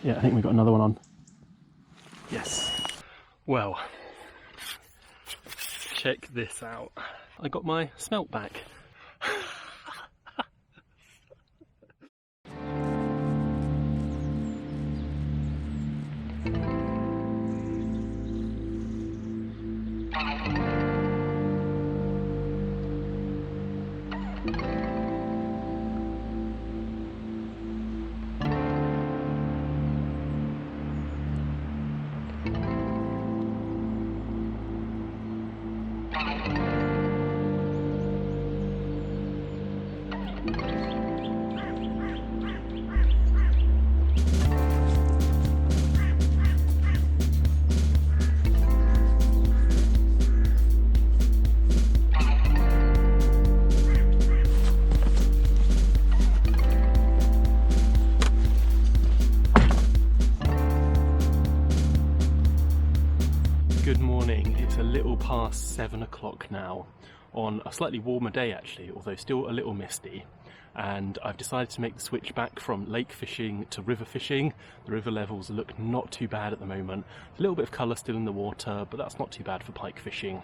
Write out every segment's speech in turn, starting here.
Yeah, I think we've got another one on. Yes. Well, check this out. I got my smelt back. Good morning, it's a little past 7 o'clock now on a slightly warmer day actually, although still a little misty, and I've decided to make the switch back from lake fishing to river fishing. The river levels look not too bad at the moment, a little bit of colour still in the water, but that's not too bad for pike fishing.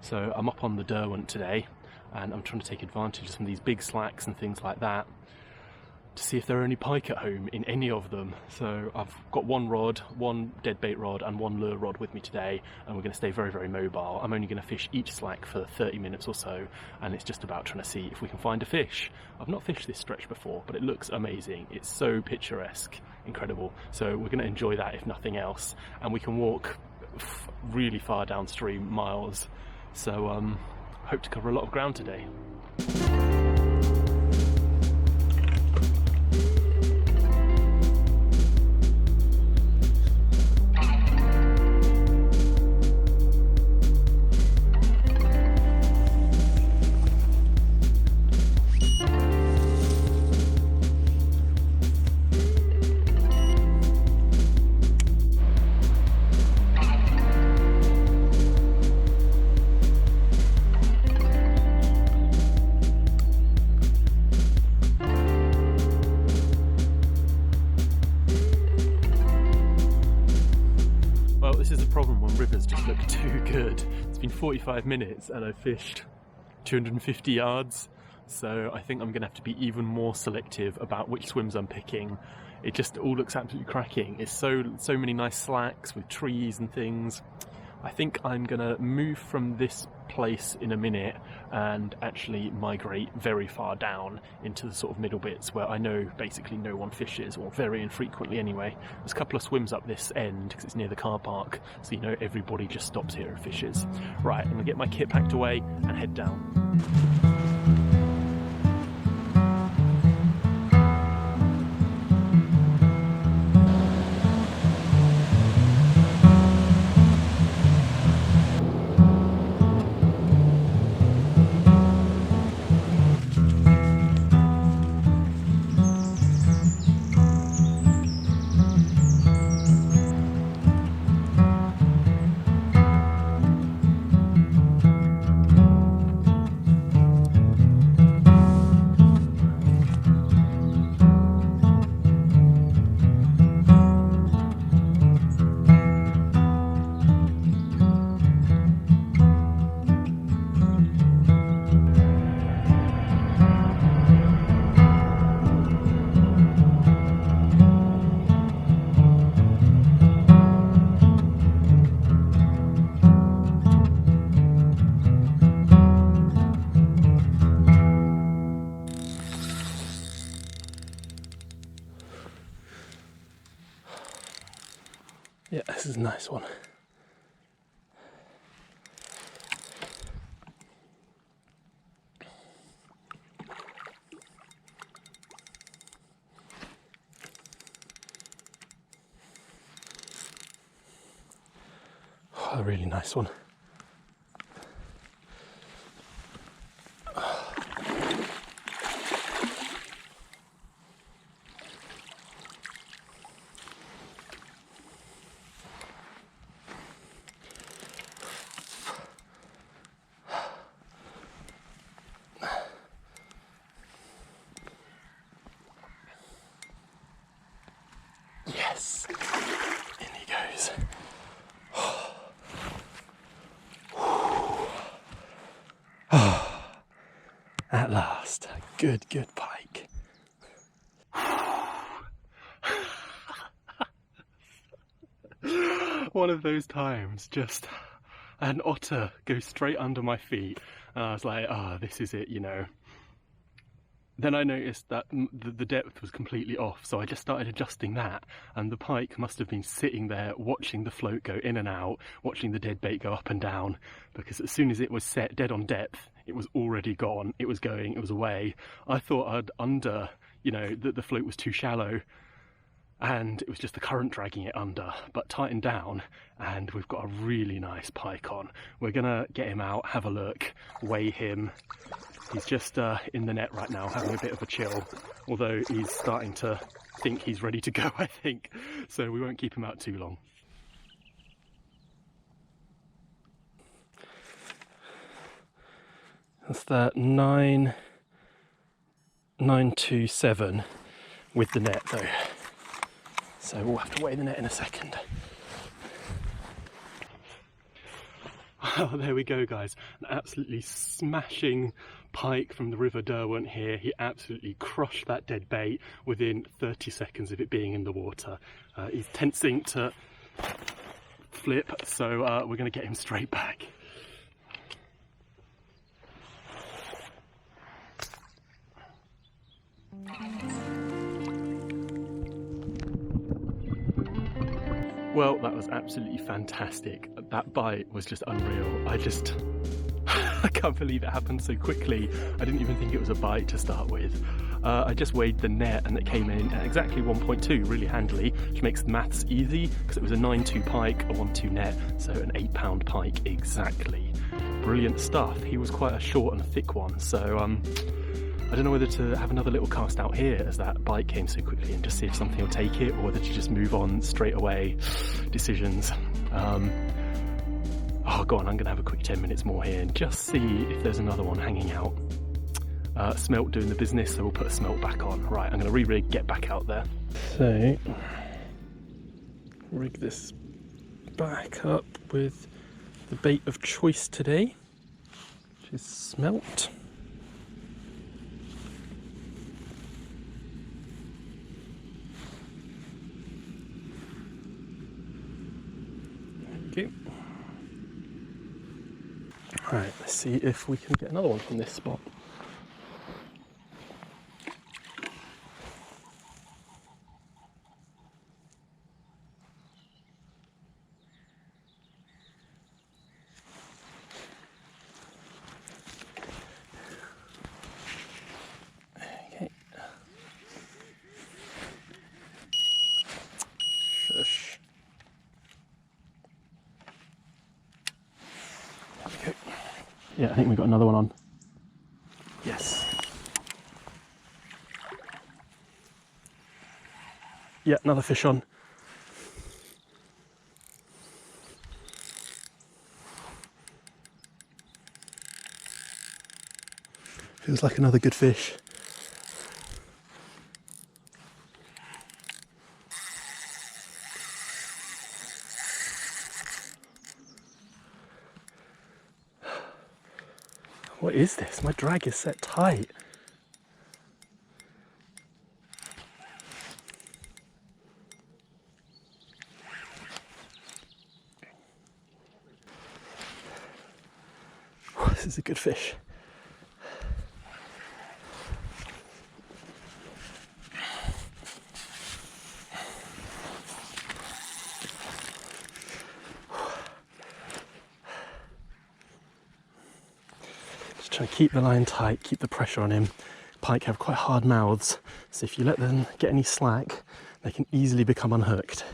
So I'm up on the Derwent today and I'm trying to take advantage of some of these big slacks and things like that to see if there are any pike at home in any of them. So I've got one rod, one deadbait rod and one lure rod with me today, and we're going to stay very, very mobile. I'm only going to fish each slack for 30 minutes or so, and it's just about trying to see if we can find a fish. I've not fished this stretch before, but it looks amazing. It's so picturesque, incredible. So we're going to enjoy that if nothing else, and we can walk really far downstream, miles. So hope to cover a lot of ground today. This is the problem when rivers just look too good. It's been 45 minutes and I've fished 250 yards, so I think I'm going to have to be even more selective about which swims I'm picking. It just all looks absolutely cracking. It's so many nice slacks with trees and things. I think I'm going to move from this place in a minute and actually migrate very far down into the sort of middle bits where I know basically no one fishes, or very infrequently anyway. There's a couple of swims up this end because it's near the car park, so you know everybody just stops here and fishes. Right, I'm going to get my kit packed away and head down. Yeah, this is a nice one. Oh, a really nice one. Yes. Yes. In he goes. At last. Good pike. One of those times, just an otter goes straight under my feet, and I was like, ah, this is it, you know. Then I noticed that the depth was completely off, so I just started adjusting that, and the pike must have been sitting there watching the float go in and out, watching the dead bait go up and down, because as soon as it was set dead on depth, it was already gone, it was going, it was away. I thought the float was too shallow, and it was just the current dragging it under, but tightened down, and we've got a really nice pike on. We're gonna get him out, have a look, weigh him. He's just in the net right now, having a bit of a chill, although he's starting to think he's ready to go, I think, so we won't keep him out too long. That's that 927 with the net though. So we'll have to weigh the net in a second. Oh, there we go, guys. An absolutely smashing pike from the River Derwent here. He absolutely crushed that dead bait within 30 seconds of it being in the water. He's tensing to flip, so we're going to get him straight back. Well, that was absolutely fantastic. That bite was just unreal. I can't believe it happened so quickly. I didn't even think it was a bite to start with. I just weighed the net and it came in at exactly 1.2, really handily, which makes the maths easy because it was a 9.2 pike, a 1.2 net, so an 8-pound pike exactly. Brilliant stuff. He was quite a short and a thick one, so I don't know whether to have another little cast out here as that bite came so quickly and just see if something will take it, or whether to just move on straight away. Decisions. Oh, go on, I'm going to have a quick 10 minutes more here and just see if there's another one hanging out. Smelt doing the business, so we'll put a smelt back on. Right, I'm going to re-rig, get back out there. So, rig this back up with the bait of choice today, which is smelt. Okay. Right, let's see if we can get another one from this spot. Okay. Shush. Okay. Yeah, I think we got another one on. Yes. Yeah, another fish on. Feels like another good fish. What is this? My drag is set tight. This is a good fish. Just trying to keep the line tight, keep the pressure on him. Pike have quite hard mouths, so if you let them get any slack, they can easily become unhooked.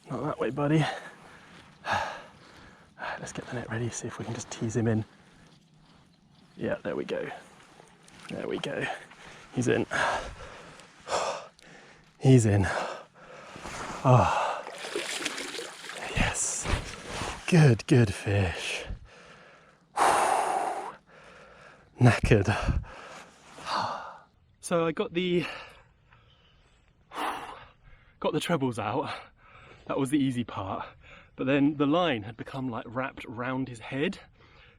Not that way, buddy. Let's get the net ready, see if we can just tease him in. Yeah, there we go. There we go. He's in. He's in. Oh. Good fish. Knackered. So I got the trebles out. That was the easy part. But then the line had become like wrapped round his head.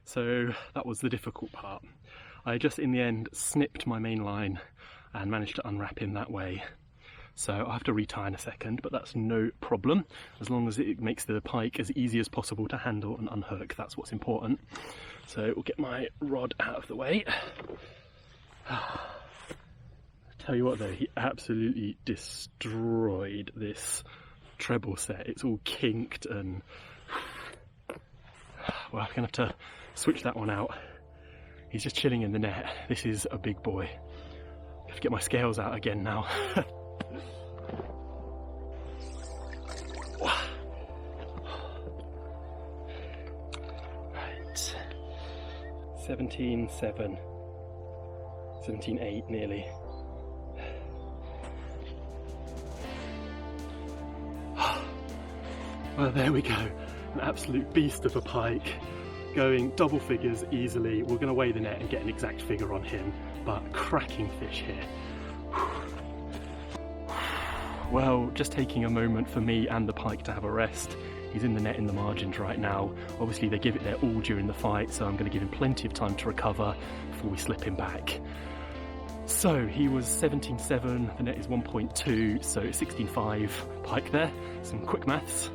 So that was the difficult part. I just in the end snipped my main line and managed to unwrap him that way. So I'll have to retie in a second, but that's no problem. As long as it makes the pike as easy as possible to handle and unhook, that's what's important. So we'll get my rod out of the way. Tell you what though, he absolutely destroyed this treble set. It's all kinked and... well, I'm gonna have to switch that one out. He's just chilling in the net. This is a big boy. I have to get my scales out again now. Right. 17.7. 17.8 nearly. Well, there we go. An absolute beast of a pike. Going double figures easily. We're going to weigh the net and get an exact figure on him, but cracking fish here. Well, just taking a moment for me and the pike to have a rest. He's in the net in the margins right now. Obviously they give it their all during the fight, so I'm going to give him plenty of time to recover before we slip him back. So he was 17.7, the net is 1.2, so 16.5 pike there. Some quick maths.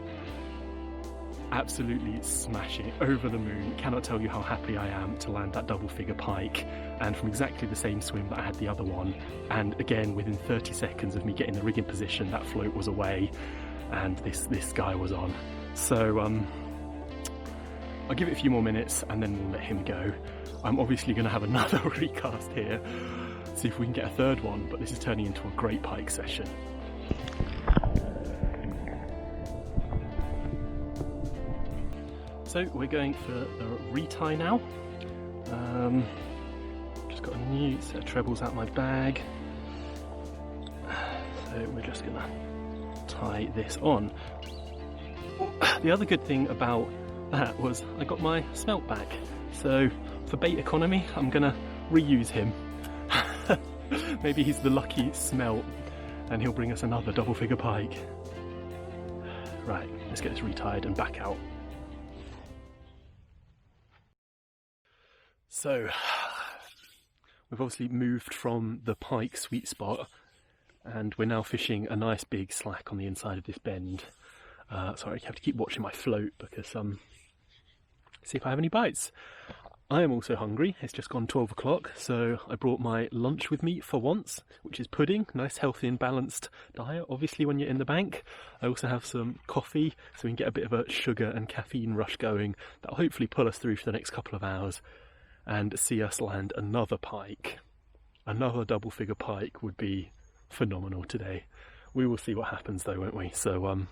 Absolutely smashing, over the moon. Cannot tell you how happy I am to land that double figure pike, and from exactly the same swim that I had the other one. And again, within 30 seconds of me getting the rig in position, that float was away and this guy was on. So I'll give it a few more minutes and then we'll let him go. I'm obviously going to have another recast here, see if we can get a third one, but this is turning into a great pike session. So we're going for a retie now. Just got a new set of trebles out my bag. So we're just gonna tie this on. The other good thing about that was I got my smelt back. So for bait economy, I'm gonna reuse him. Maybe he's the lucky smelt and he'll bring us another double figure pike. Right, let's get this retied and back out. So, we've obviously moved from the pike sweet spot and we're now fishing a nice big slack on the inside of this bend. Sorry, I have to keep watching my float because, see if I have any bites. I am also hungry. It's just gone 12 o'clock, so I brought my lunch with me for once, which is pudding. Nice, healthy and balanced diet, obviously, when you're in the bank. I also have some coffee, so we can get a bit of a sugar and caffeine rush going. That'll hopefully pull us through for the next couple of hours and see us land another pike. Another double figure pike would be phenomenal today. We will see what happens though, won't we? So I'm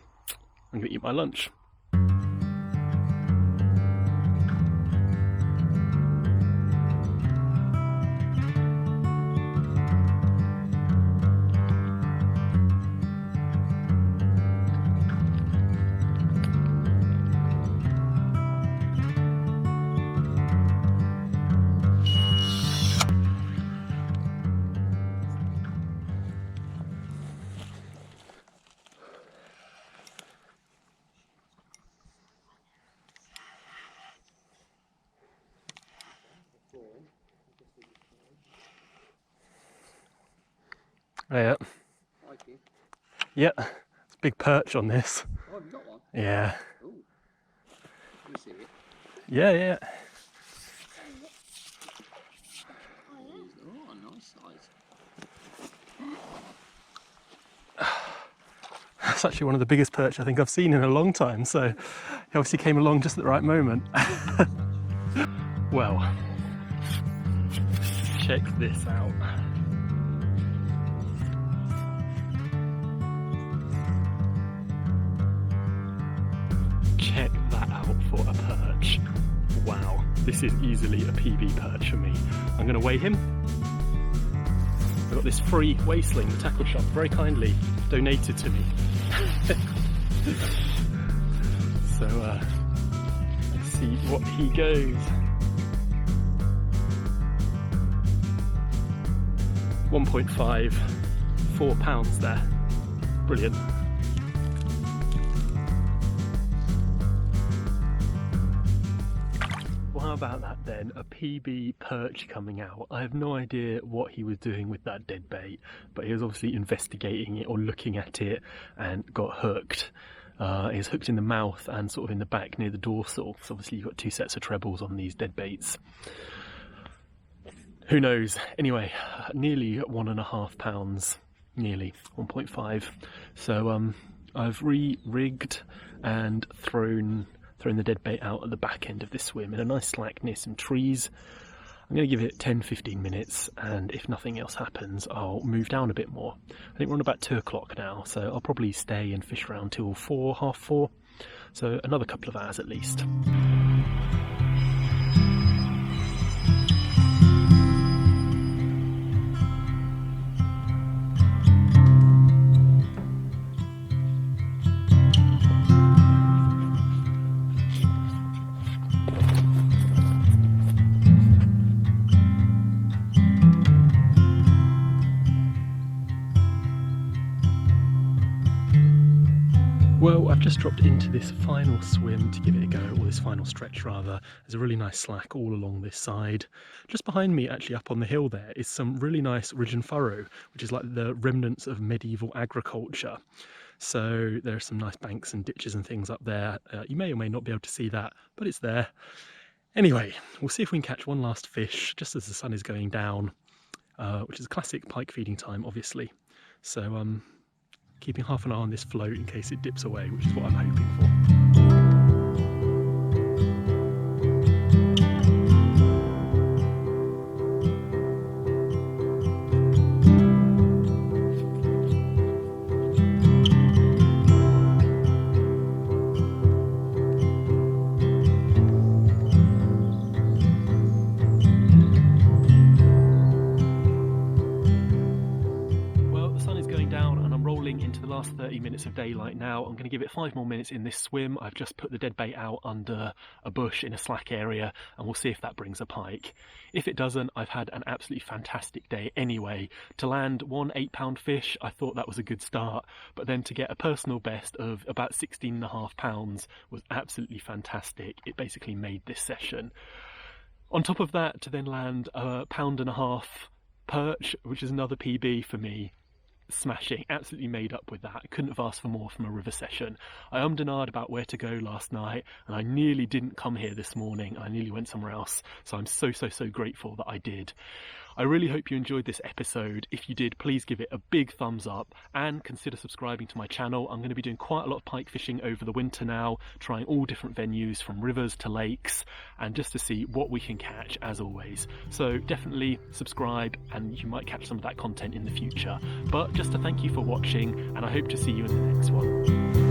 going to eat my lunch. Yeah. Yeah, it's a big perch on this. Oh, have you got one? Yeah. Ooh. Can we see it? Yeah, yeah. Oh, nice size. That's actually one of the biggest perch I think I've seen in a long time, so he obviously came along just at the right moment. Well, check this out. Check that out for a perch. Wow, this is easily a PB perch for me. I'm going to weigh him. I've got this free weigh sling the tackle shop very kindly donated to me. So see what he goes. 1.5, 4 pounds there. Brilliant. Well, how about that then? A PB perch coming out. I have no idea what he was doing with that dead bait, but he was obviously investigating it or looking at it and got hooked. He's hooked in the mouth and sort of in the back near the dorsal. So obviously you've got 2 sets of trebles on these dead baits. Who knows? Anyway, nearly 1.5 pounds, nearly 1.5. So I've re-rigged and thrown the dead bait out at the back end of this swim in a nice slack near some trees. I'm going to give it 10-15 minutes, and if nothing else happens, I'll move down a bit more. I think we're on about 2 o'clock now, so I'll probably stay and fish around till 4, half 4. So another couple of hours at least. Well, I've just dropped into this final swim to give it a go, or this final stretch rather. There's a really nice slack all along this side. Just behind me, actually up on the hill there, is some really nice ridge and furrow, which is like the remnants of medieval agriculture. So there are some nice banks and ditches and things up there. You may or may not be able to see that, but it's there. Anyway, we'll see if we can catch one last fish just as the sun is going down, which is a classic pike feeding time, obviously. So, keeping half an eye on this float in case it dips away, which is what I'm hoping for. Into the last 30 minutes of daylight now. I'm going to give it 5 more minutes in this swim. I've just put the dead bait out under a bush in a slack area, and we'll see if that brings a pike. If it doesn't, I've had an absolutely fantastic day anyway. To land 1 8-pound fish, I thought that was a good start, but then to get a personal best of about 16.5 pounds was absolutely fantastic. It basically made this session. On top of that, to then land a 1.5 pound perch, which is another PB for me. Smashing, absolutely made up with that. I couldn't have asked for more from a river session. I ummed and ahed about where to go last night, and I nearly didn't come here this morning. I nearly went somewhere else, so I'm so grateful that I did. I really hope you enjoyed this episode. If you did, please give it a big thumbs up and consider subscribing to my channel. I'm going to be doing quite a lot of pike fishing over the winter now, trying all different venues from rivers to lakes, and just to see what we can catch as always. So definitely subscribe and you might catch some of that content in the future. But just to thank you for watching, and I hope to see you in the next one.